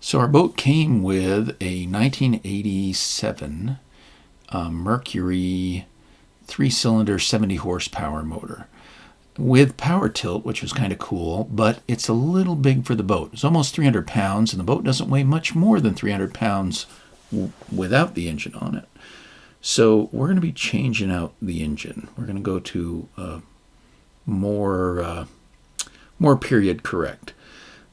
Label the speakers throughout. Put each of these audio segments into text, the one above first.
Speaker 1: So our boat came with a 1987 Mercury 3-cylinder 70 horsepower motor with power tilt, which was kind of cool, but it's a little big for the boat. It's almost 300 pounds, and the boat doesn't weigh much more than 300 pounds without the engine on it. So we're going to be changing out the engine. We're going to go to more period correct.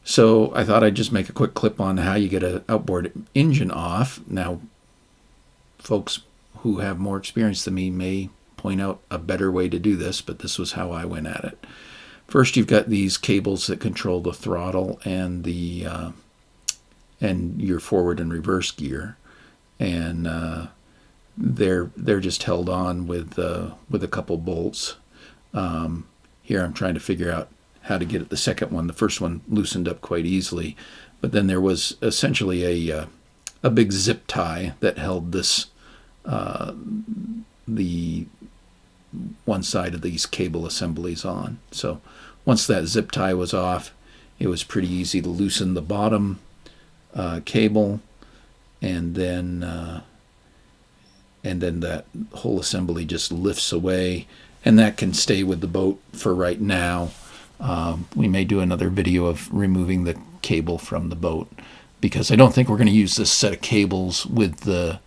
Speaker 1: So I thought I'd just make a quick clip on how you get an outboard engine off. Now, folks who have more experience than me may point out a better way to do this, but this was how I went at it. First, you've got these cables that control the throttle and the and your forward and reverse gear, and they're just held on with a couple bolts. Here I'm trying to figure out how to get at the second one. The first one loosened up quite easily, but then there was essentially a big zip tie that held this the one side of these cable assemblies on. So once that zip tie was off, it was pretty easy to loosen the bottom cable, and then that whole assembly just lifts away, and that can stay with the boat for right now. We may do another video of removing the cable from the boat, because I don't think we're going to use this set of cables with the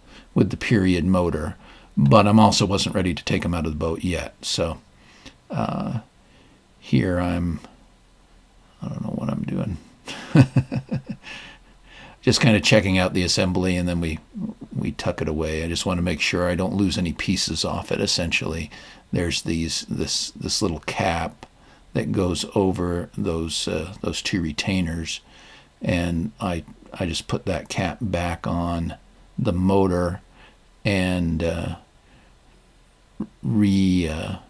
Speaker 1: period motor, but I also wasn't ready to take them out of the boat yet. So here I don't know what I'm doing. Just kind of checking out the assembly, and then we tuck it away. I just want to make sure I don't lose any pieces off it. Essentially, there's this little cap that goes over those two retainers, and I just put that cap back on the motor and re-tighten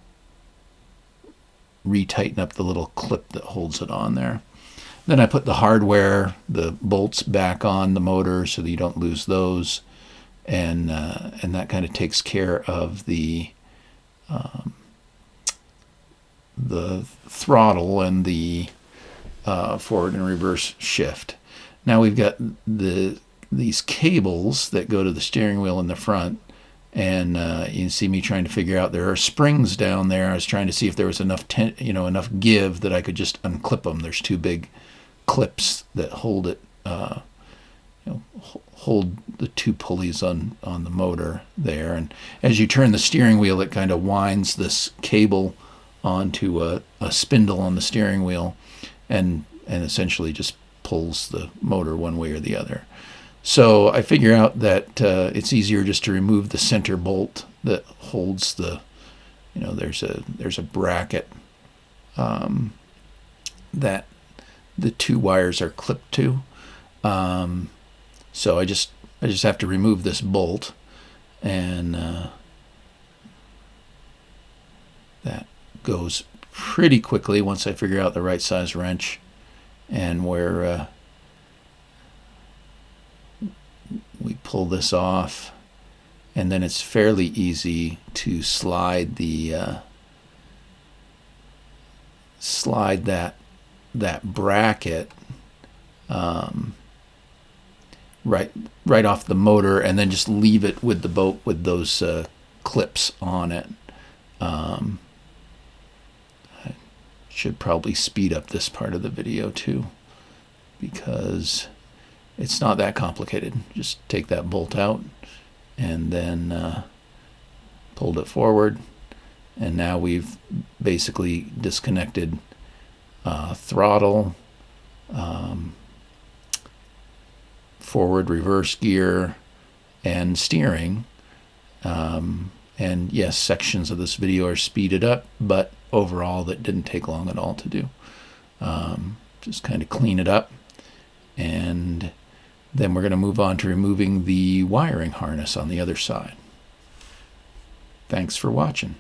Speaker 1: up the little clip that holds it on there. Then I put the hardware, the bolts, back on the motor so that you don't lose those, and that kind of takes care of the throttle and the forward and reverse shift. Now we've got these cables that go to the steering wheel in the front, and you can see me trying to figure out, there are springs down there. I was trying to see if there was enough give that I could just unclip them. There's two big clips that hold it, hold the two pulleys on the motor there, and as you turn the steering wheel, it kind of winds this cable onto a spindle on the steering wheel, and essentially just pulls the motor one way or the other. So I figure out that it's easier just to remove the center bolt that holds the, there's a bracket that the two wires are clipped to. So I just have to remove this bolt, and that goes pretty quickly once I figure out the right size wrench and where we pull this off, and then it's fairly easy to slide that bracket right off the motor, and then just leave it with the boat with those clips on it. I should probably speed up this part of the video too, because it's not that complicated. Just take that bolt out and then pulled it forward, and now we've basically disconnected throttle, forward, reverse gear, and steering. And yes, sections of this video are speeded up, but overall that didn't take long at all to do. Just kind of clean it up, and then we're going to move on to removing the wiring harness on the other side. Thanks for watching.